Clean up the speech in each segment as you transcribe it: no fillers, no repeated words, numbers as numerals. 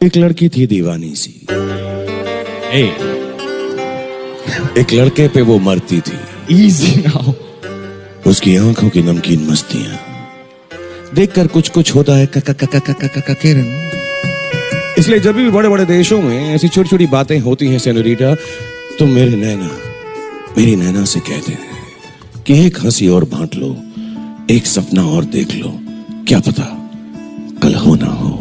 एक लड़की थी दीवानी सी, ए, एक लड़के पे वो मरती थी। Easy now. उसकी आंखों की नमकीन मस्तियां देखकर कुछ कुछ होता है किरण। इसलिए जब भी बड़े बड़े देशों में ऐसी छोटी छोटी बातें होती हैं सेनोरिटा, तो मेरी नैना से कहते हैं कि एक हंसी और बांट लो, एक सपना और देख लो, क्या पता कल हो ना हो।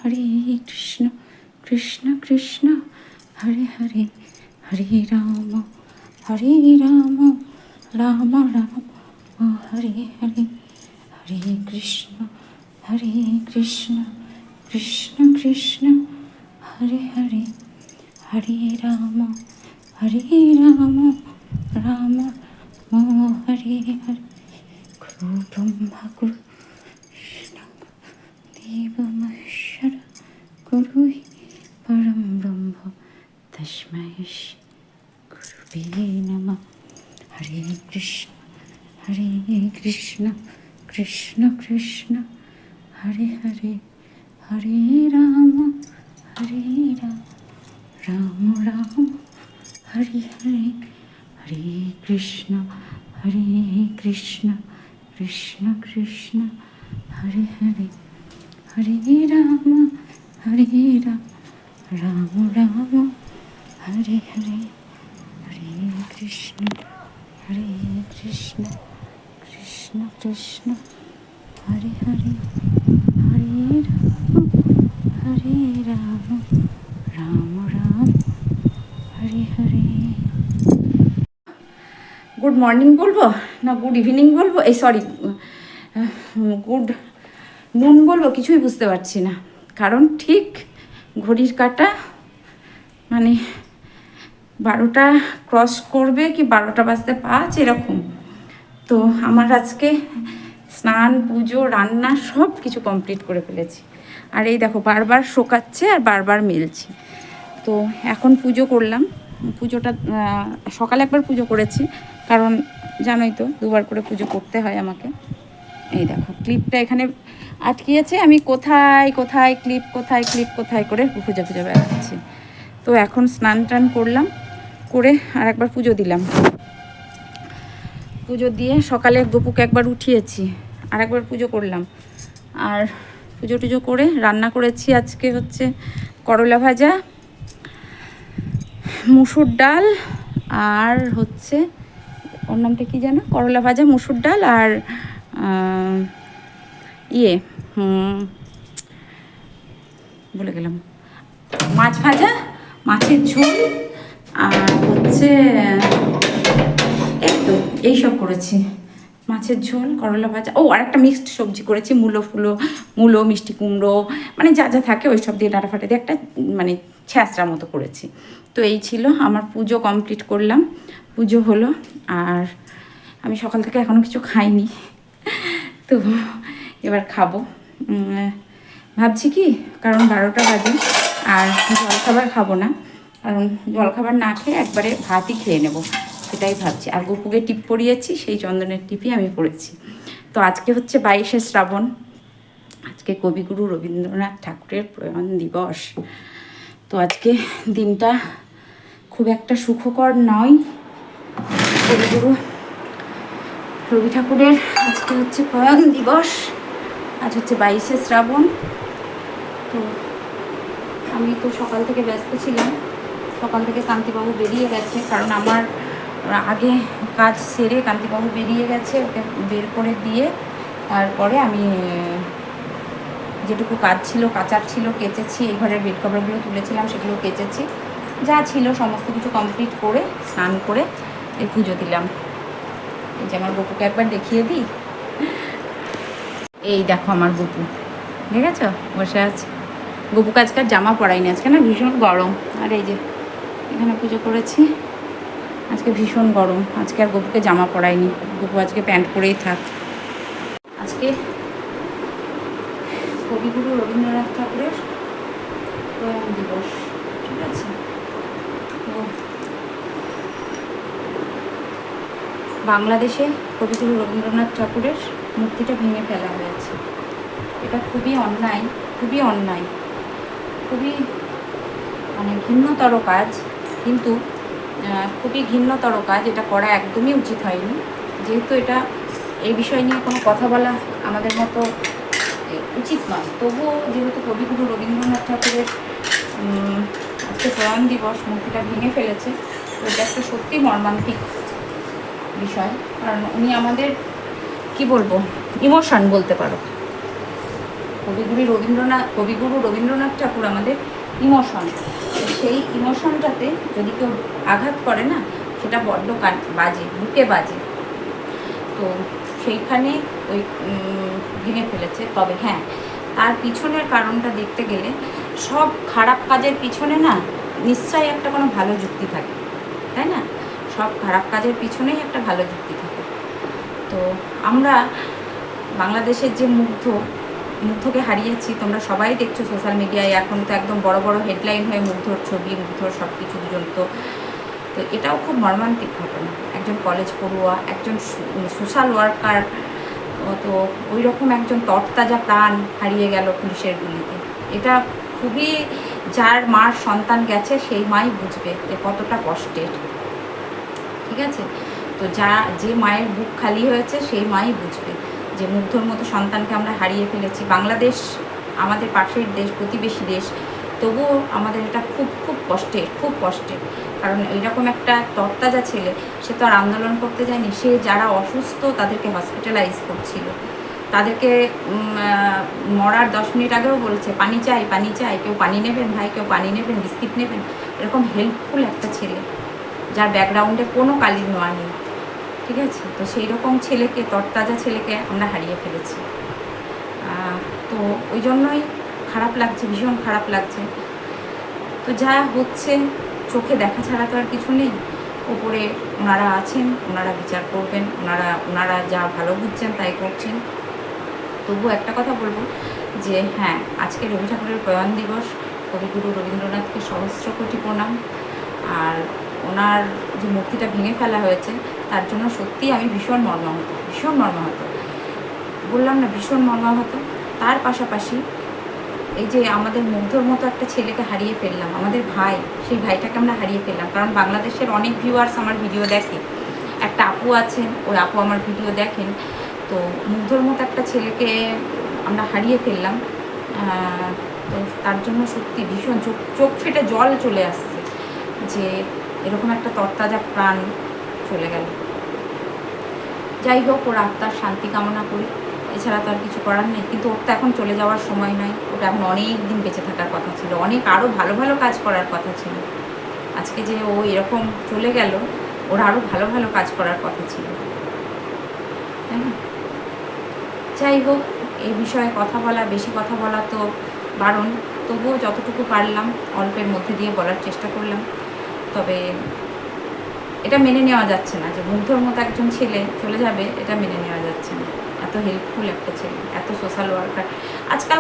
हरे कृष्ण कृष्ण कृष्ण हरे हरे, हरे राम राम राम हरे हरे, हरे कृष्ण कृष्ण कृष्ण हरे हरे, हरे राम राम राम हरे हरे। गुरु ब्रह्मा गुरु देवमहेश्वर गुरु परम ब्रह्म तस्मै गुरुवे नमः। हरे कृष्ण कृष्ण कृष्ण हरे हरे, हरे राम राम राम हरे हरे, हरे कृष्ण कृष्ण कृष्ण हरे हरे, हरे राम राम हरे हरे, हरे कृष्ण कृष्ण कृष्ण हरे हरे, हरे राम राम हरे हरे। गुड मॉर्निंग बोलबो ना गुड इवनिंग बोलबो, এই সরি গুড নুন বলবো, কিছুই বুঝতে পারছি না, কারণ ঠিক ঘড়ির কাঁটা মানে 12টা ক্রস করবে কি 12টা বাজতে 5 এরকম। তো আমার আজকে স্নান পুজো রান্না সব কিছু কমপ্লিট করে ফেলেছি। আর এই দেখো বারবার শোকাচ্ছে আর বারবার মেলছি। তো এখন পুজো করলাম। পুজোটা সকালে একবার পুজো করেছি, কারণ জানোই তো 2বার করে পুজো করতে হয় আমাকে। এই দেখো ক্লিপটা এখানে আটকিয়েছে, আমি কোথায় কোথায় ক্লিপ কোথায় করে খুঁজে খুঁজে বেড়াচ্ছি। তো এখন স্নান টান করলাম, করে আর একবার পুজো দিলাম। পুজো দিয়ে সকালে গপুকে একবার উঠিয়েছি, আর একবার পুজো করলাম। আর পুজো টুজো করে রান্না করেছি আজকে হচ্ছে করলা ভাজা, মুসুর ডাল, আর হচ্ছে ওর নামটা কী যেন, করলা ভাজা, মুসুর ডাল, আর বলে গেলাম মাছ ভাজা, মাছের ঝোল, আর হচ্ছে এই তো এইসব করেছি। মাছের ঝোল, করলা ভাজা, ও আর একটা মিক্সড সবজি করেছি, মূলো মিষ্টি কুমড়ো, মানে যা যা থাকে ওই সব দিয়ে ডাঁটা ফাটা দিয়ে একটা মানে ছ্যাঁচড়ার মতো করেছি। তো এই ছিল আমার পুজো, কমপ্লিট করলাম, পুজো হলো। আর আমি সকাল থেকে এখনও কিছু খাইনি, তো এবার খাবো ভাবছি কি, কারণ 12টা বাজে আর জলখাবার খাবো না, কারণ জলখাবার না খেয়ে একবারে ভাতই খেয়ে নেব, সেটাই ভাবছি। আর গপুকে টিপ পরিয়েছি, সেই চন্দনের টিপই আমি পড়েছি। তো আজকে হচ্ছে 22শে শ্রাবণ, আজকে কবিগুরু রবীন্দ্রনাথ ঠাকুরের প্রয়াণ দিবস। তো আজকে দিনটা খুব একটা সুখকর নয়। কবিগুরু রবি ঠাকুরের আজকে হচ্ছে প্রয়াণ দিবস, আজ হচ্ছে 22শে শ্রাবণ। তো আমি তো সকাল থেকে ব্যস্ত ছিলাম, সকাল থেকে কান্তিবাবু বেরিয়ে গেছে, কারণ আমার আগে কাজ সেরে কান্তিবাবু বেরিয়ে গেছে, ওকে বের করে দিয়ে তারপরে আমি যেটুকু কাজ ছিল, কাচার ছিল, কেচেছি, এই ঘরের বেড কভারগুলো তুলেছিলাম সেগুলো কেচেছি, যা ছিল সমস্ত কিছু কমপ্লিট করে স্নান করে এই পুজো দিলাম। এই যে আমার গপুকে একবার দেখিয়ে দিই, এই দেখো আমার গপু, ঠিক আছে, বসে আছে। গপুকে আজকে আর জামা পরাইনি, আজকে না ভীষণ গরম। আর এই যে এখানে পুজো করেছি, আজকে ভীষণ গরম, আজকে আর গপুকে জামা পরাইনি, গপু আজকে প্যান্ট পরেই থাক। আজকে কবিগুরু রবীন্দ্রনাথ ঠাকুরের প্রয়াণ দিবস, ঠিক আছে। তো বাংলাদেশে কবিগুরু রবীন্দ্রনাথ ঠাকুরের মূর্তিটা ভেঙে ফেলা হয়েছে, এটা খুবই অন্যায়, খুবই অন্যায়, খুবই মানে ঘৃণ্যতর কাজ, কিন্তু খুবই ঘৃণ্যতর কাজ, এটা করা একদমই উচিত হয়নি। যেহেতু এটা এই বিষয় নিয়ে কোনো কথা বলা আমাদের মতো উচিত নয়, তবুও যেহেতু কবিগুরু রবীন্দ্রনাথ ঠাকুরের আজকে প্রয়াণ দিবস, মূর্তিটা ভেঙে ফেলেছে, তো এটা একটা সত্যি মর্মান্তিক বিষয়। কারণ উনি আমাদের কি বলবো, ইমোশন বলতে পারো। কবিগুরু রবীন্দ্রনাথ ঠাকুর আমাদের ইমোশন, সেই ইমোশনটাতে যদি কেউ আঘাত করে না, সেটা বড্ড বাজে, বুকে বাজে। তো সেইখানে ওই ভেঙে ফেলেছে। তবে হ্যাঁ, তার পিছনের কারণটা দেখতে গেলে সব খারাপ কাজের পিছনে না নিশ্চয়ই একটা কোনো ভালো যুক্তি থাকে, তাই না? সব খারাপ কাজের পিছনেই একটা ভালো যুক্তি থাকে। তো আমরা বাংলাদেশের যে মুগ্ধকে হারিয়েছি, তোমরা সবাই দেখছো সোশ্যাল মিডিয়ায়, এখন তো একদম বড় বড় হেডলাইন হয়ে মুগ্ধর ছবি, মুগ্ধর সব কিছু দুজন্ত। তো এটাও খুব মর্মান্তিক ঘটনা। একজন কলেজ পড়ুয়া, একজন সোশ্যাল ওয়ার্কার, তো ওই রকম একজন তরতাজা প্রাণ হারিয়ে গেল পুলিশের গুলিতে। এটা খুবই, যার মার সন্তান গেছে সেই মাই বুঝবে যে কতটা কষ্টের, ঠিক আছে। তো যে মায়ের বুক খালি হয়েছে সেই মাই বুঝবে যে মুগ্ধর মতো সন্তানকে আমরা হারিয়ে ফেলেছি। বাংলাদেশ আমাদের পাশের দেশ, প্রতিবেশী দেশ, তবুও আমাদের এটা খুব খুব কষ্টের, খুব কষ্টের। কারণ এইরকম একটা তরতাজা ছেলে, সে তো আর আন্দোলন করতে যায়নি, সে যারা অসুস্থ তাদেরকে হসপিটালাইজ করছিল, তাদেরকে মরার 10 মিনিট আগেও বলছে পানি চাই, পানি চাই, কেউ পানি নেবেন ভাই, কেউ পানি নেবেন, বিস্কিট নেবেন। এরকম হেল্পফুল একটা ছেলে, যার ব্যাকগ্রাউন্ডে কোনো কালির নোয়া নেই, ঠিক আছে। তো সেই রকম ছেলেকে, তরতাজা ছেলেকে আমরা হারিয়ে ফেলেছি। তো ওই জন্যই খারাপ লাগছে, ভীষণ খারাপ লাগছে। তো যা হচ্ছে চোখে দেখা ছাড়া তো আর কিছু নেই। ওপরে ওনারা আছেন, ওনারা বিচার করবেন, ওনারা যা ভালো বুঝছেন তাই করছেন। তবু একটা কথা বলবো যে হ্যাঁ, আজকে রবি ঠাকুরের প্রয়াণ দিবস, কবিগুরু রবীন্দ্রনাথকে সহস্র কোটি প্রণাম। আর ওনার যে মূর্তিটা ভেঙে ফেলা হয়েছে তার জন্য সত্যিই আমি ভীষণ মর্মাহত বললাম না, ভীষণ মর্মাহত। তার পাশাপাশি এই যে আমাদের মুগ্ধর মতো একটা ছেলেকে হারিয়ে ফেললাম, আমাদের ভাই, সেই ভাইটাকে আমরা হারিয়ে ফেললাম। কারণ বাংলাদেশের অনেক ভিউয়ার্স আমার ভিডিও দেখে, একটা আপু আছেন, ওই আপু আমার ভিডিও দেখেন। তো মুগ্ধর মতো একটা ছেলেকে আমরা হারিয়ে ফেললাম। তো তার জন্য সত্যি ভীষণ চোখ ফেটে জল চলে আসছে যে এরকম একটা তরতাজা প্রাণ চলে গেল। যাই হোক, ওর আত্মার শান্তি কামনা করি, এছাড়া তো আর কিছু করার নেই। কিন্তু ওর তো এখন চলে যাওয়ার সময় নয়, ওটা এখন অনেক দিন বেঁচে থাকার কথা ছিল, অনেক আরও ভালো ভালো কাজ করার কথা ছিল। আজকে যে ও এরকম চলে গেল, ওর আরও ভালো ভালো কাজ করার কথা ছিল, তাই না? যাই হোক, এই বিষয়ে বেশি কথা বলা তো বারণ, তবুও যতটুকু পারলাম অল্পের মধ্যে দিয়ে বলার চেষ্টা করলাম। তবে এটা মেনে নেওয়া যাচ্ছে না যে মুগ্ধর মতো একজন ছেলে চলে যাবে, এটা মেনে নেওয়া যাচ্ছে না। এত হেল্পফুল একটা ছেলে, এত সোশ্যাল ওয়ার্কার। আজকাল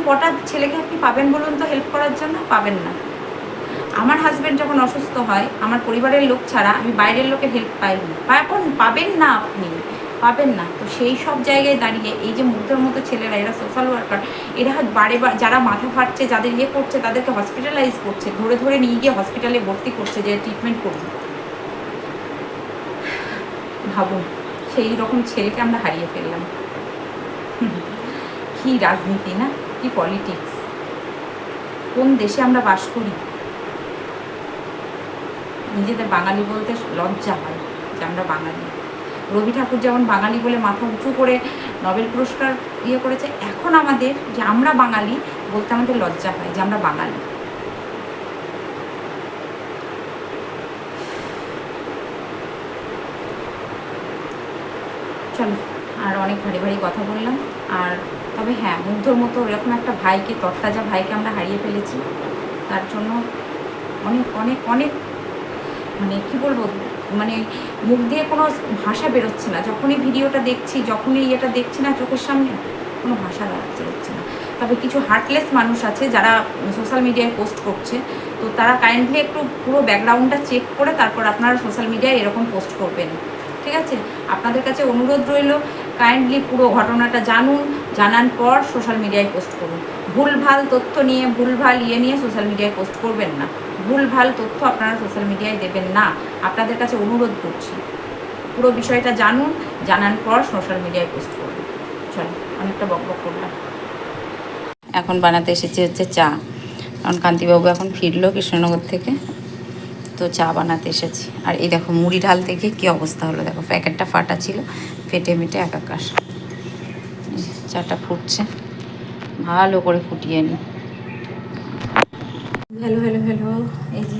কটা ছেলেকে আপনি পাবেন বলুন তো হেল্প করার জন্য? পাবেন না। আমার হাজব্যান্ড যখন অসুস্থ হয়, আমার পরিবারের লোক ছাড়া আমি বাইরের লোকের হেল্প পাইনি, পাবেন না, আপনি পাবেন না। তো সেই সব জায়গায় দাঁড়িয়ে এই যে মুগ্ধর মতো ছেলেরা, এরা সোশ্যাল ওয়ার্কার, এরা যারা মাথা ফাটছে, যাদের করছে, তাদেরকে হসপিটালাইজ করছে, ধরে ধরে নিয়ে গিয়ে হসপিটালে ভর্তি করছে যে ট্রিটমেন্ট করবে। ভাবুন, সেই রকম ছেলেকে আমরা হারিয়ে ফেললাম। কি রাজনীতি না, কি পলিটিক্স! কোন দেশে আমরা বাস করি? নিজেদের বাঙালি বলতে লজ্জা হয় যে আমরা বাঙালি। রবি ঠাকুর যেমন বাঙালি বলে মাথা উঁচু করে নোবেল পুরস্কার করেছে, এখন আমাদের যে আমরা বাঙালি বলতে আমাদের লজ্জা হয় যে আমরা বাঙালি। চলো, আর অনেক ভারী ভারী কথা বললাম। আর তবে হ্যাঁ, মুগ্ধর মতো এরকম একটা ভাইকে, তরতাজা ভাইকে আমরা হারিয়ে ফেলেছি। তার জন্য অনেক অনেক অনেক মানে কী বলবো, মানে মুখ দিয়ে কোনো ভাষা বেরোচ্ছে না। যখনই ভিডিওটা দেখছি, যখনই এটা দেখছি না চোখের সামনে, কোনো ভাষা বেরোচ্ছে না। তবে কিছু হার্টলেস মানুষ আছে যারা সোশ্যাল মিডিয়ায় পোস্ট করছে, তো তারা কাইন্ডলি একটু পুরো ব্যাকগ্রাউন্ডটা চেক করে তারপর আপনারা সোশ্যাল মিডিয়ায় এরকম পোস্ট করবেন, ঠিক আছে? আপনাদের কাছে অনুরোধ রইল, কাইন্ডলি পুরো ঘটনাটা জানুন, জানার পর সোশ্যাল মিডিয়ায় পোস্ট করুন। ভুলভাল তথ্য নিয়ে, ভুলভাল নিয়ে সোশ্যাল মিডিয়ায় পোস্ট করবেন না। ভুলভাল তথ্য আপনারা সোশ্যাল মিডিয়ায় দেবেন না, আপনাদের কাছে অনুরোধ করছি। পুরো বিষয়টা জানুন, জানার পর সোশ্যাল মিডিয়ায় পোস্ট করুন। চলো, অনেকটা বকবক করলাম। এখন বানাতে এসেছি হচ্ছে চা, কারণ কান্তিবাবু এখন ফিরলো কৃষ্ণনগর থেকে, তো চা বানাতে এসেছি। আর এই দেখো, মুড়ি ঢাল থেকে কী অবস্থা হলো দেখো, প্যাকেটটা ফাটা ছিল, ফেটে মেটে একাকার। চাটা ফুটছে, ভালো করে ফুটিয়ে নিই। হ্যালো, এই যে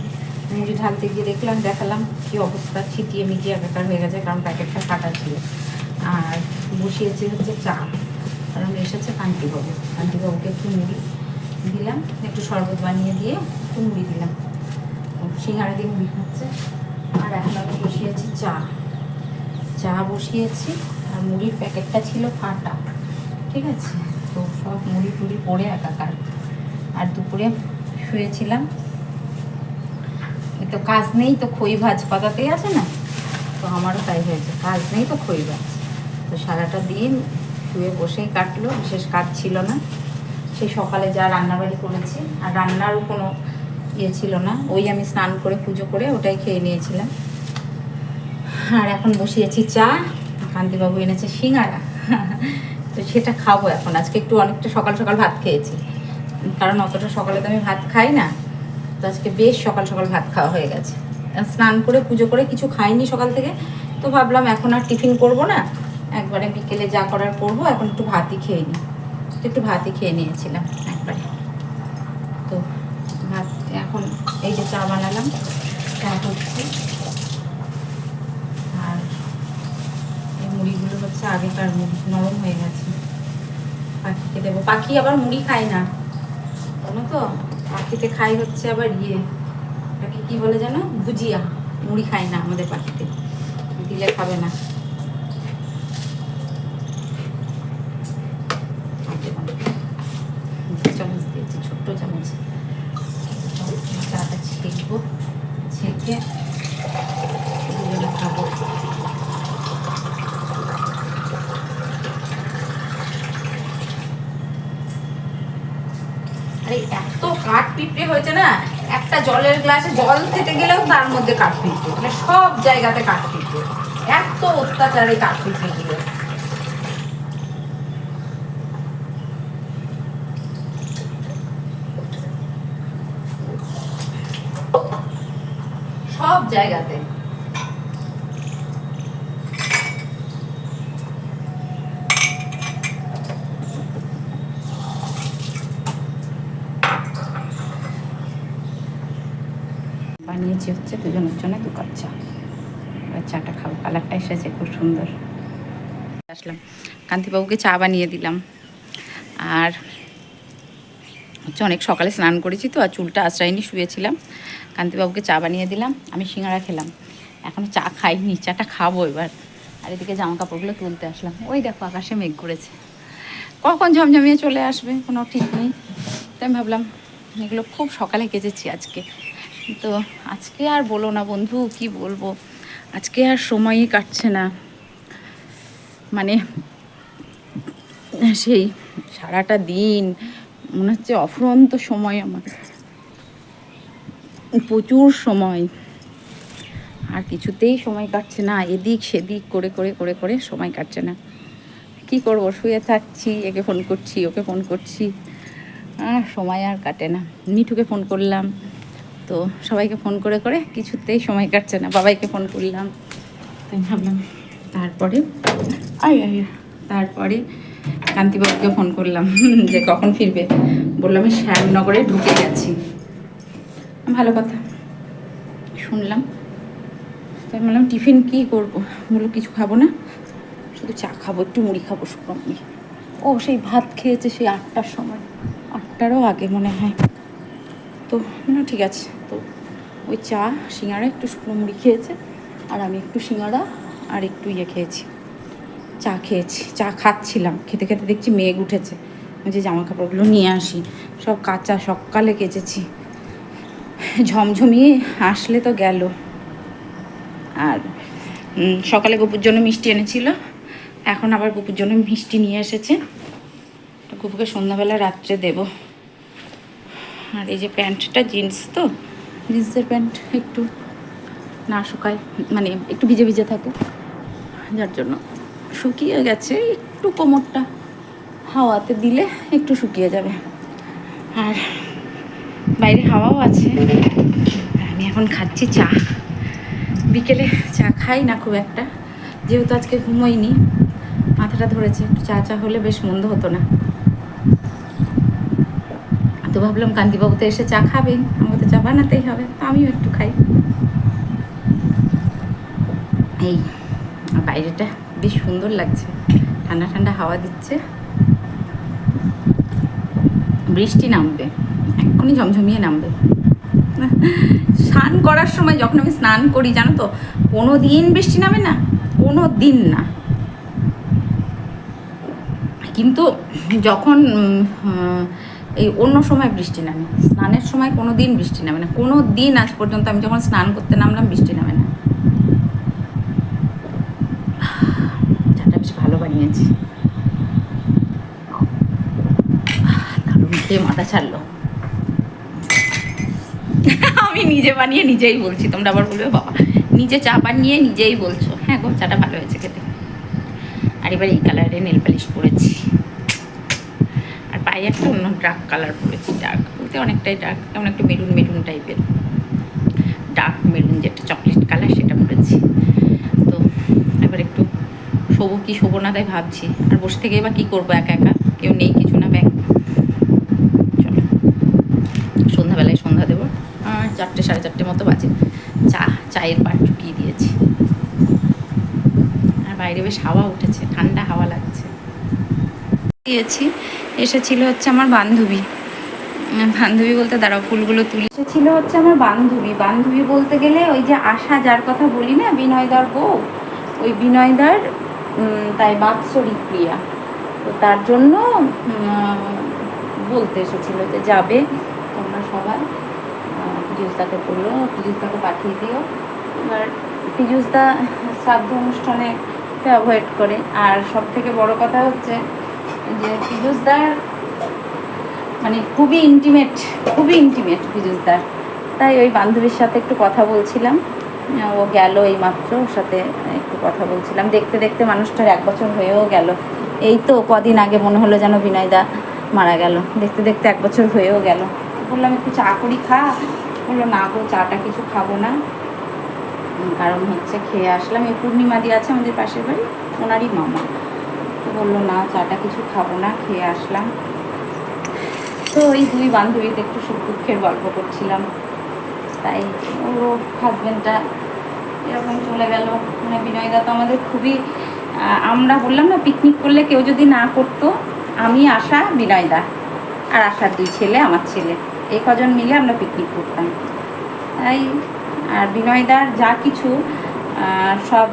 মুড়ি ঢালতে গিয়ে দেখালাম কী অবস্থা, ছিটিয়ে মিটিয়ে একাকার হয়ে গেছে, কারণ প্যাকেটটা ফাটা ছিল। আর বসিয়েছি হচ্ছে চা, কারণ এসেছে কান্তিবাবুকে একটু মুড়ি দিলাম, একটু শরবত বানিয়ে দিয়ে একটু মুড়ি দিলাম, সিঙ্গারা দিয়ে মুড়ি খাচ্ছে। আর এখন আমি বসিয়েছি চা বসিয়েছি, আর মুড়ির প্যাকেটটা ছিল ফাটা, ঠিক আছে? তো সব মুড়ি টুড়ি পড়ে একাকার। আর দুপুরে শুয়েছিলাম, তো কাজ নেই তো খই ভাজ পাতাতেই আছে না, তো আমারও তাই হয়েছে, কাজ নেই তো খই ভাজ। তো সারাটা দিন শুয়ে বসেই কাটলো, বিশেষ কাজ ছিল না। সেই সকালে যা রান্নাবাড়ি করেছি, আর রান্নারও কোনো ছিল না, ওই আমি স্নান করে পুজো করে ওটাই খেয়ে নিয়েছিলাম। আর এখন বসিয়েছি চা, কান্তিবাবু এনেছে সিঙ্গারা, তো সেটা খাবো এখন। আজকে একটু অনেকটা সকাল সকাল ভাত খেয়েছি, কারণ অতটা সকালে তো আমি ভাত খাই না, তো আজকে বেশ সকাল সকাল ভাত খাওয়া হয়ে গেছে। স্নান করে পুজো করে কিছু খাইনি সকাল থেকে, তো ভাবলাম এখন আর টিফিন করব না, একবারে বিকেলে যা করার করবো, এখন একটু ভাতই খেয়ে নিই। একটু ভাতই খেয়ে নিয়েছিলাম একবারে। তো ভাত এখন এই যে চা বানালাম, চা হচ্ছে। আর এই মুড়িগুলো হচ্ছে আগেকার মুড়ি, নরম হয়ে গেছে, পাখিকে দেবো। পাখি আবার মুড়ি খায় না, জানো তো, পাখিতে খাই হচ্ছে আবার এটাকে কি বলে যেন, ভুজিয়া। মুড়ি খাই না আমাদের পাখিতে, দিলে খাবে না। চামচ দিয়েছি, ছোট্ট চামচ। চাটা ছেঁকবো, ছেঁকে খাবো। আরে এত কাঠ পিঁপড়ে হয়েছে না, একটা জলের গ্লাসে জল খেতে গেলেও তার মধ্যে কাঠ পিঁপড়ে, মানে সব জায়গাতে কাঠ পিঁপড়ে, এত অত্যাচারে কাঠ পিঁপড়ে গুলো। সব জায়গাতে। বানিয়েছি হচ্ছে দুজনের জন্য 2 কাপ চা। এবার চাটা খাবো, কালারটা এসেছে খুব সুন্দর। আসলাম, কান্তিবাবুকে চা বানিয়ে দিলাম। আর হচ্ছে অনেক সকালে স্নান করেছি তো, আর চুলটা আশ্রয়নি, শুয়েছিলাম। কান্তিবাবুকে চা বানিয়ে দিলাম, আমি সিঙ্গাড়া খেলাম। এখনও চা খাইনি, চাটা খাবো এবার। আর এদিকে জামা কাপড়গুলো তুলতে আসলাম। ওই দেখো আকাশে মেঘ করেছে, কখন ঝমঝমিয়ে চলে আসবে কোনো ঠিক নেই। তাই আমি ভাবলাম এগুলো খুব সকালে কেচেছি আজকে। তো আজকে আর বলো না বন্ধু, কি বলবো, আজকে আর সময়ই কাটছে না। মানে সেই সারাটা দিন মনে হচ্ছে অফুরন্ত সময়, আমার প্রচুর সময়, আর কিছুতেই সময় কাটছে না। এদিক সেদিক করে করে করে করে সময় কাটছে না। কি করব, শুয়ে থাকছি, একে ফোন করছি, ওকে ফোন করছি, আর সময় আর কাটে না। মিঠুকে ফোন করলাম, তো সবাইকে ফোন করে করে কিছুতেই সময় কাটছে না। বাবাইকে ফোন করলাম, তাই ভাবলাম তারপরে কান্তিবাবুকে ফোন করলাম যে কখন ফিরবে। বললাম আমি শ্যামনগরে ঢুকে গেছি। ভালো কথা, শুনলাম। তাই বললাম টিফিন কী করবো, বললো কিছু খাবো না, শুধু চা খাবো, একটু মুড়ি খাবো, শুকনো মুড়ি। ও সেই ভাত খেয়েছে সেই 8টার সময়, 8টারও আগে মনে হয়। তো না ঠিক আছে, তো ওই চা সিঙ্গাড়া একটু শুকনো মুড়ি খেয়েছে, আর আমি একটু সিঙ্গাড়া আর একটু খেয়েছি, চা খেয়েছি। চা খাচ্ছিলাম, খেতে খেতে দেখছি মেঘ উঠেছে। ওই যে জামা কাপড়গুলো নিয়ে আসি, সব কাঁচা, সকালে কেচেছি, ঝমঝমিয়ে আসলে তো গেল। আর সকালে গপুর জন্য মিষ্টি এনেছিল, এখন আবার গপুর জন্য মিষ্টি নিয়ে এসেছে। গপুকে সন্ধ্যাবেলা রাত্রে দেব। আর এই যে প্যান্টটা জিন্স, তো জিন্সের প্যান্ট একটু না শুকায়, মানে একটু ভিজে ভিজে থাকে, যার জন্য শুকিয়ে গেছে। একটু কোমরটা হাওয়াতে দিলে একটু শুকিয়ে যাবে। আর বাইরে হাওয়াও আছে। আমি এখন খাচ্ছি চা। বিকেলে চা খাই না খুব একটা, যেহেতু আজকে ঘুমোইনি, মাথাটা ধরেছে, একটু চা হলে বেশ মন্দ হতো না। তো ভাবলাম কান্তিবাবু তো এসে চা খাবেন, আমাকে তো চা বানাতেই হবে, আমিও একটু খাই। এই বাইরেটা বেশ সুন্দর লাগছে, ঠান্ডা ঠান্ডা হাওয়া দিচ্ছে। বৃষ্টি নামবে, এক্ষুনি ঝমঝমিয়ে নামবে। স্নান করার সময় যখন আমি স্নান করি, জানো তো, কোনো দিন বৃষ্টি নামে না, কোনো দিন না। কিন্তু যখন এই অন্য সময় বৃষ্টি নামে, স্নানের সময় কোনো দিন বৃষ্টি নামে না, কোনো দিন আজ পর্যন্ত আমি যখন স্নান করতে নামলাম বৃষ্টি নামে না। চাটা বেশ ভালো বানিয়েছি, দারুণ খেয়ে মাথা ছাড়লো। আমি নিজে বানিয়ে নিজেই বলছি, তোমরা আবার বলবে বাবা নিজে চা বানিয়ে নিজেই বলছো। হ্যাঁ গো, চাটা ভালো হয়েছে খেতে। আর এবার এই কালারে নেল পালিশ পরেছি, আর পায়ে একটা অন্য ডার্ক কালার পরেছি। ডার্ক বলতে অনেকটাই ডার্ক, কেমন একটু মেরুন মেরুন টাইপের, ডার্ক মেরুন যেটা চকলেট কালার, সেটা পরেছি। তো এবার একটু শোবো কি শোবো না তাই ভাবছি। আর বসে থেকে এবার কী করবো, একা একা, কেউ নেই কিছু না, ব্যাগ। চলো সন্ধ্যাবেলায় সন্ধ্যা দেবো, 4টে 4:30 মতো বাজে। চায়ের পাট চুকিয়ে দিয়েছি, আর বাইরে বেশ হাওয়া উঠেছে, ঠান্ডা হাওয়া লাগছে। দিয়েছি, এসেছিল হচ্ছে আমার বান্ধবী, বান্ধবী বলতে দাঁড়াও ফুলগুলো তুলি ছিল হচ্ছে আমার বান্ধবী। বান্ধবী বলতে গেলে ওই যে আশা যার কথা বলি না, বিনয়দার বউ, ওই বিনয়দার তাই বাৎসরিক ক্রিয়া। তো তার জন্য বলতে এসেছিলো যে যাবে তোমরা সবাই, পীযুষদাকে বললো পীযুষদাকে পাঠিয়ে দিও। এবার পীযুষদা শ্রাদ্ধ অনুষ্ঠানে অ্যাভয়েড করে। আর সব থেকে বড় কথা হচ্ছে যে পীযুষদার মানে খুবই ইন্টিমেট পীযুষদার। তাই ওই বান্ধবীর সাথে একটু কথা বলছিলাম, ও গেল এই মাত্র, ওর সাথে একটু কথা বলছিলাম। দেখতে দেখতে মানুষটার 1 বছর হয়েও গেল। এই তো কদিন আগে মনে হলো যেন বিনয়দা মারা গেল, দেখতে দেখতে 1 বছর হয়েও গেল। বললাম একটু চা করি খা, বললো না গো চাটা কিছু খাবো না, কারণ হচ্ছে খেয়ে আসলাম। এই পূর্ণিমা দিয়ে আছে আমাদের পাশের বাড়ি, ওনারই মামা। তো বললো না চাটা কিছু খাবো না, খেয়ে আসলাম। তো ওই 2 বান্ধবীতে একটু সুখ দুঃখের গল্প করছিলাম। তাই ওর হাজব্যান্ডটা এরকম চলে গেল। মানে বিনয়দা তো আমাদের খুবই, আমরা বললাম না পিকনিক করলে কেউ যদি না করতো, আমি আশা বিনয়দা আর আশার 2 ছেলে, আমার ছেলে, এই কজন মিলে আমরা পিকনিক করতাম। তাই আর বিনয়দার যা কিছু সব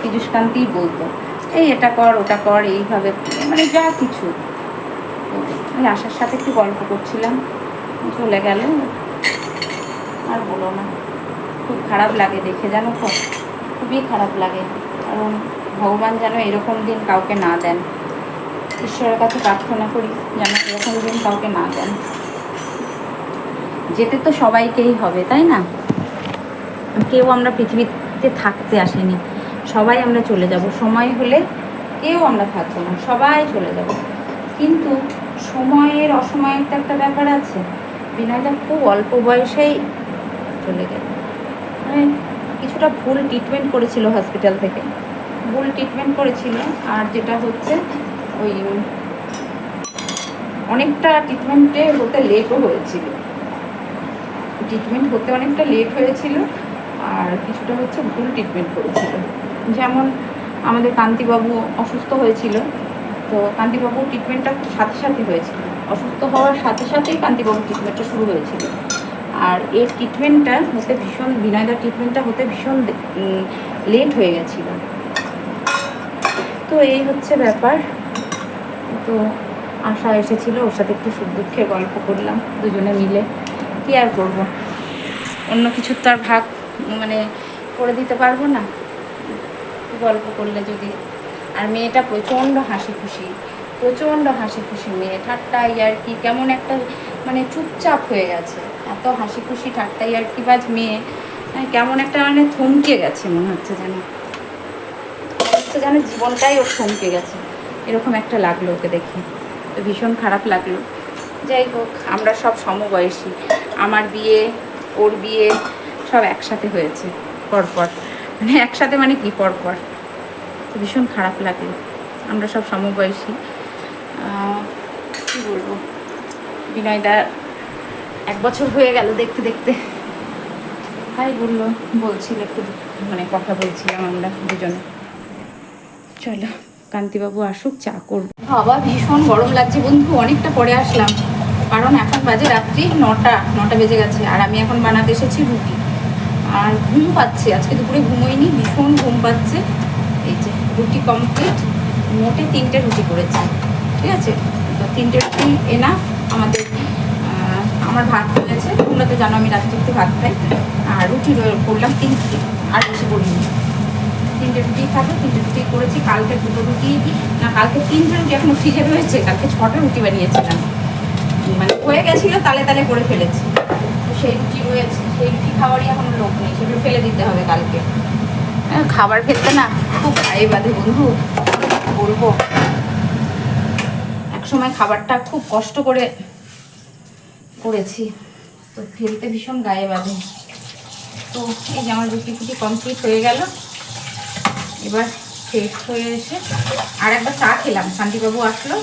পীযুষকান্তিই বলতো, এই এটা কর ওটা কর, এইভাবে মানে যা কিছু। তো ওই আশার সাথে একটু গল্প করছিলাম, চলে গেল। আর বলো না, খুব খারাপ লাগে দেখে, জানো তো, খুবই খারাপ লাগে। কারণ ভগবান যেন এরকম দিন কাউকে না দেন। ঈশ্বরের কাছে প্রার্থনা করি যেন এরকম দিন কাউকে না দেন। যেতে তো সবাইকেই হবে, তাই না? কেউ আমরা পৃথিবীতে থাকতে আসেনি, সবাই আমরা চলে যাব। সময় হলে কেউ আমরা থাকবো না, সবাই চলে যাব। কিন্তু সময়ের অসময়ের তো একটা ব্যাপার আছে। বিনয়দা খুব অল্প বয়সেই চলে গেল। মানে কিছুটা ভুল ট্রিটমেন্ট করেছিল হসপিটাল থেকে, ভুল ট্রিটমেন্ট করেছিল। আর যেটা হচ্ছে ওই অনেকটা ট্রিটমেন্টে হতে লেটও হয়েছিল, ট্রিটমেন্ট হতে অনেকটা লেট হয়েছিল। আর কিছুটা হচ্ছে ভুল ট্রিটমেন্ট করেছিল। যেমন আমাদের কান্তিবাবু অসুস্থ হয়েছিল, তো কান্তিবাবুর ট্রিটমেন্টটা সাথে সাথে হয়েছিল, অসুস্থ হওয়ার সাথে সাথেই কান্তিবাবুর ট্রিটমেন্টটা শুরু হয়েছিল। আর এর ট্রিটমেন্টটা হতে ভীষণ, বিনয়দার ট্রিটমেন্টটা হতে ভীষণ লেট হয়ে গেছিলো। তো এই হচ্ছে ব্যাপার। তো আশা এসেছিলো, ওর সাথে একটু সুখ দুঃখের গল্প করলাম দুজনে মিলে। কী আর করবো, অন্য কিছুর তো আর ভাগ মানে করে দিতে পারবো না, গল্প করলে যদি। আর মেয়েটা প্রচণ্ড হাসি খুশি মেয়ে, ঠাট্টা ইয়ার্কি, কেমন একটা মানে চুপচাপ হয়ে গেছে। এত হাসি খুশি ঠাট্টা ইয়ার্কিবাজ মেয়ে, কেমন একটা মানে থমকে গেছে, মনে হচ্ছে যেন জীবনটাই ওর থমকে গেছে, এরকম একটা লাগলো ওকে দেখে। তো ভীষণ খারাপ লাগলো। যাই হোক, আমরা সব সমবয়সী, আমার বিয়ে ওর বিয়ে সব একসাথে হয়েছে পরপর, মানে একসাথে মানে কি পরপর। তো ভীষণ খারাপ লাগলো, আমরা সব সমবয়সী। কী বলবো, বিনয়দা 1 বছর হয়ে গেল দেখতে দেখতে। তাই বলছিল একটু মানে কথা বলছিলাম আমরা দুজনে। চলো কান্তিবাবু আসুক, চা করবো। বাবা ভীষণ গরম লাগছে বন্ধু, অনেকটা পরে আসলাম, কারণ এখন বাজে রাত্রি 9টা বেজে গেছে। আর আমি এখন বানাতে এসেছি রুটি। আর ঘুম পাচ্ছে, আজকে দুপুরে ঘুমোইনি, ভীষণ ঘুম পাচ্ছে। এই যে রুটি কমপ্লিট, মোটে 3টে রুটি করেছি, ঠিক আছে? তো 3টে রুটি এনাফ আমাদের। আমার ভাত হয়েছে, তোমরা তো জানো আমি রাত্রে একটু ভাত খাই। আর রুটি করলাম 3টে, আর বেশি করিনি। 3টে রুটি খাবো, 3টে রুটি করেছি। কালকে 2টো রুটি, না কালকে 3টে রুটি এখনো ফ্রিজে রয়েছে, কালকে 6টা রুটি বানিয়েছিলাম, মানে হয়ে গেছিলো, তালে তালে করে ফেলেছি। তো সেই রুটি রয়েছে, সেই রুটি খাওয়ারই এখন লোক নেই, সেগুলো ফেলে দিতে হবে কালকে। খাবার ফেলতে না খুব গায়ে বাঁধে বন্ধু, বলবো। একসময় খাবারটা খুব কষ্ট করে করেছি, তো ফেলতে ভীষণ গায়ে বাঁধে। তো এই যে আমার রুটি ফুটি কমপ্লিট হয়ে গেল। এবার ফ্রেশ হয়ে এসে আর একবার চা খেলাম, শান্তিবাবু আসলো,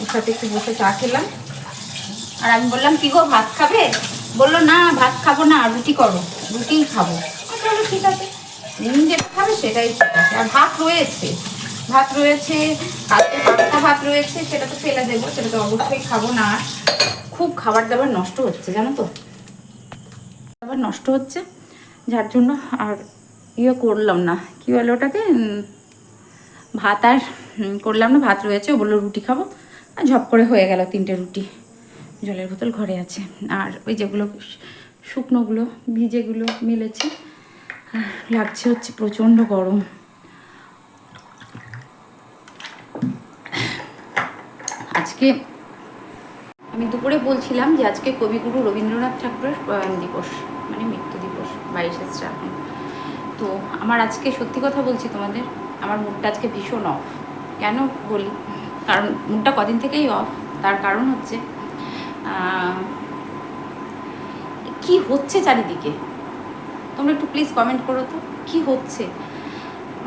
ওর সাথে একটু বসে চা খেলাম। আর আমি বললাম কি গো ভাত খাবে? বললো না ভাত খাবো না, রুটি করো, রুটিই খাবো। চলো ঠিক আছে, যেটা খাবে সেটাই ঠিক আছে। আর ভাত রয়েছে, কালকে পাঁচটা ভাত রয়েছে, সেটা তো ফেলে দেবো, সেটা তো অবশ্যই খাবো না। খুব খাবার দাবার নষ্ট হচ্ছে জানো তো, খাবার নষ্ট হচ্ছে, যার জন্য আর করলাম না, কি বলে ওটাকে, ভাত আর করলাম না। ভাত রয়েছে, ও বললো রুটি খাবো, আর ঝপ করে হয়ে গেল 3টে রুটি। জলের বোতল ঘরে আছে, আর ওই যেগুলো শুকনোগুলো ভিজেগুলো মিলেছে। আর লাগছে হচ্ছে প্রচণ্ড গরম। আজকে আমি দুপুরে বলছিলাম যে আজকে কবিগুরু রবীন্দ্রনাথ ঠাকুরের প্রয়াণ দিবস, মানে মৃত্যু দিবস, 22শে শ্রাবণ। তো আমার আজকে সত্যি কথা বলছি তোমাদের, আমার মুডটা আজকে ভীষণ অফ। কেন বলি, কারণ মুডটা কদিন থেকেই অফ। তার কারণ হচ্ছে কি হচ্ছে চারিদিকে, তোমরা একটু প্লিজ কমেন্ট করো তো কি হচ্ছে।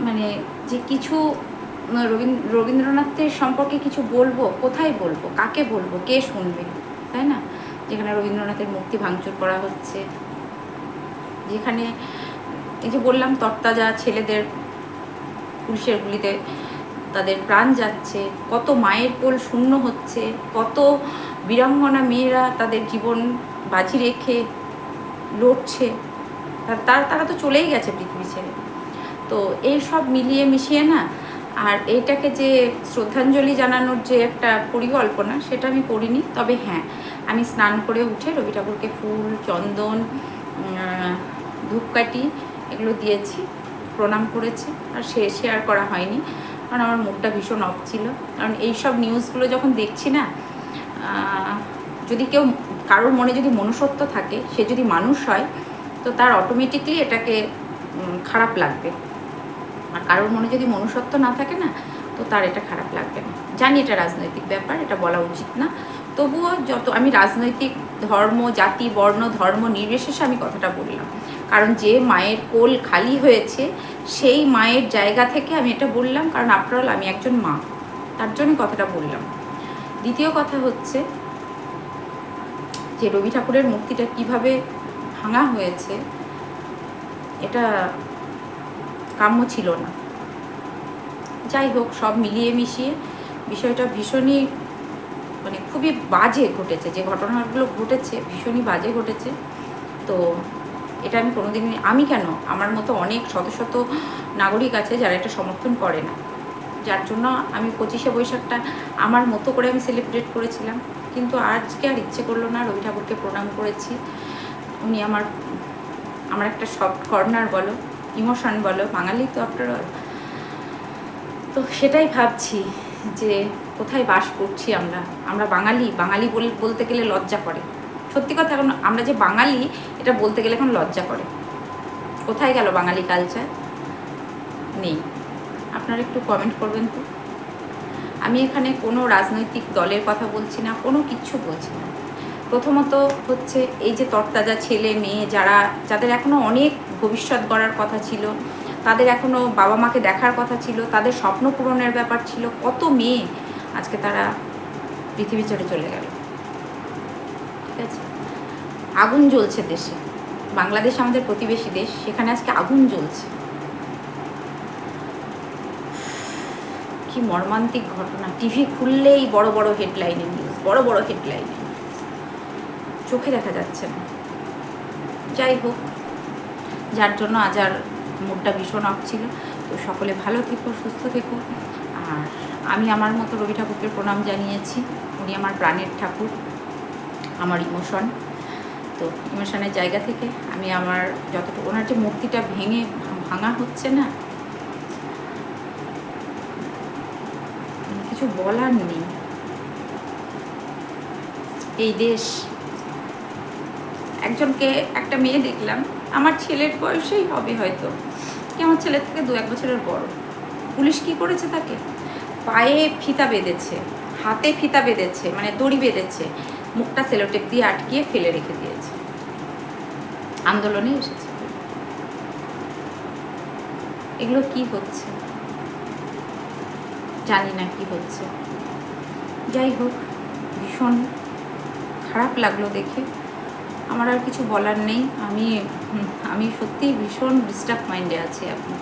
মানে যে কিছু রবীন্দ্রনাথের সম্পর্কে কিছু বলবো, কোথায় বলবো, কাকে বলবো, কে শুনবে, তাই না? যেখানে রবীন্দ্রনাথের মূর্তি ভাঙচুর করা হচ্ছে, যেখানে এই যে বললাম তরতাজা ছেলেদের পুলিশের গুলিতে তাদের প্রাণ যাচ্ছে, কত মায়ের কোল শূন্য হচ্ছে, কত বীরাঙ্গনা মেয়েরা তাদের জীবন বাজি রেখে লড়ছে, তারা তো চলেই গেছে পৃথিবী ছেড়ে। তো এই সব মিলিয়ে মিশিয়ে না, আর এইটাকে যে শ্রদ্ধাঞ্জলি জানানোর যে একটা পরিকল্পনা, সেটা আমি করিনি। তবে হ্যাঁ, আমি স্নান করে উঠে রবি ঠাকুরকে ফুল, চন্দন, ধূপকাঠি এগুলো দিয়েছি, প্রণাম করেছি। আর শেয়ার করা হয়নি, কারণ আমার মুডটা ভীষণ অফ ছিল। কারণ এইসব নিউজগুলো যখন দেখছি না, যদি কারোর মনে যদি মনুষ্যত্ব থাকে, সে যদি মানুষ হয়, তো তার অটোমেটিকলি এটাকে খারাপ লাগবে। আর কারোর মনে যদি মনুষ্যত্ব না থাকে না, তো তার এটা খারাপ লাগবে না। জানি এটা রাজনৈতিক ব্যাপার, এটা বলা উচিত না, তবুও আমি রাজনৈতিক ধর্ম, জাতি, বর্ণ, ধর্ম নির্বিশেষে আমি কথাটা বললাম। কারণ যে মায়ের কোল খালি হয়েছে, সেই মায়ের জায়গা থেকে আমি এটা বললাম, কারণ আফটার অল আমি একজন মা, তার জন্য কথাটা বললাম। দ্বিতীয় কথা হচ্ছে যে রবি ঠাকুরের মূর্তিটা কিভাবে ভাঙা হয়েছে, এটা কাম্য ছিল না। যাই হোক, সব মিলিয়ে মিশিয়ে বিষয়টা ভীষণই, মানে খুবই বাজে ঘটেছে। যে ঘটনাগুলো ঘটেছে ভীষণই বাজে ঘটেছে। তো এটা আমি কোনোদিনই, আমি কেন, আমার মতো অনেক শত শত নাগরিক আছে যারা এটা সমর্থন করে না, যার জন্য আমি 25শে বৈশাখটা আমার মতো করে আমি সেলিব্রেট করেছিলাম। কিন্তু আজকে আর ইচ্ছে করলো না, রবি ঠাকুরকে প্রণাম করেছি। উনি আমার একটা সফট কর্নার বলো, ইমোশন বলো, বাঙালি তো আফটার অল। তো সেটাই ভাবছি যে কোথায় বাস করছি আমরা বাঙালি বলতে গেলে লজ্জা করে। সত্যি কথা, এখন আমরা যে বাঙালি এটা বলতে গেলে এখন লজ্জা করে। কোথায় গেল বাঙালি কালচার? নেই। আপনারা একটু কমেন্ট করবেন তো। আমি এখানে কোনো রাজনৈতিক দলের কথা বলছি না, কোনো কিচ্ছু বলছি না। প্রথমত হচ্ছে এই যে তরতাজা ছেলে মেয়ে যাদের এখনও অনেক ভবিষ্যৎ গড়ার কথা ছিল, তাদের এখনও বাবা মাকে দেখার কথা ছিল, তাদের স্বপ্ন পূরণের ব্যাপার ছিল, কত মেয়ে আজকে তারা পৃথিবী ছেড়ে চলে গেল। ঠিক আছে, আগুন জ্বলছে দেশে, বাংলাদেশ আমাদের প্রতিবেশী দেশ, সেখানে আজকে আগুন জ্বলছে। কি মর্মান্তিক ঘটনা! টিভি খুললেই বড় বড় হেডলাইনের নিউজ, বড় বড় হেডলাইনে, চোখে দেখা যাচ্ছে না। যাই হোক, যার জন্য আজ আর মুডটা ভীষণ অফ ছিল। তো সকলে ভালো থেকো, সুস্থ থেকো। আর আমি আমার মতো রবি ঠাকুরকে প্রণাম জানিয়েছি। উনি আমার প্রাণের ঠাকুর, আমার ইমোশন। তো ইমোশনের জায়গা থেকে আমি আমার যতটুকু, ওনার যে মূর্তিটা ভাঙা হচ্ছে না, কিছু বলার নেই। এই দেশ, একটা মেয়ে দেখলাম, আমার ছেলের বয়সেই হবে হয়তো, কি আমার ছেলের থেকে 2-1 বছরের বড়। পুলিশ কি করেছে তাকে? পায়ে ফিতা বেঁধেছে, হাতে ফিতা বেঁধেছে, মানে দড়ি বেঁধেছে, মুখটা সেলোটেপ দিয়ে আটকিয়ে ফেলে রেখে দিয়েছে। আন্দোলনে এসেছে। এগুলো কি হচ্ছে জানি না, কি হচ্ছে। যাই হোক, ভীষণ খারাপ লাগলো দেখে। আমার আর কিছু বলার নেই। আমি সত্যিই ভীষণ ডিস্টার্ব মাইন্ডে আছি এখন।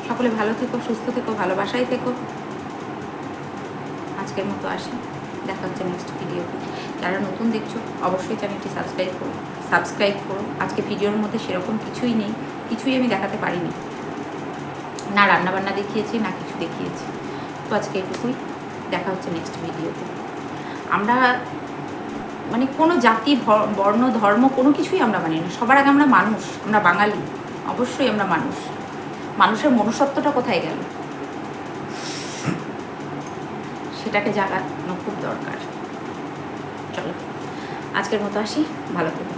সকলে ভালো থেকো, সুস্থ থেকো, ভালোবাসায় থেকো। আজকের মতো আসি। দেখা হচ্ছে নেক্সট ভিডিওতে। যারা নতুন দেখছো অবশ্যই চ্যানেলটি সাবস্ক্রাইব করো। আজকে ভিডিওর মধ্যে সেরকম কিছুই নেই, কিছুই আমি দেখাতে পারিনি, না রান্নাবান্না দেখিয়েছি না কিছু দেখিয়েছি। তো আজকে এটুকুই, দেখা হচ্ছে নেক্সট ভিডিওতে। আমরা মানে কোনো জাতি বর্ণ ধর্ম কোনো কিছুই আমরা মানি না, সবার আগে আমরা মানুষ, আমরা বাঙালি, অবশ্যই আমরা মানুষ। মানুষের মনুষ্যত্বটা কোথায় গেল সেটাকে জাগানো খুব দরকার। চলো আজকের মতো আসি, ভালো থেকো।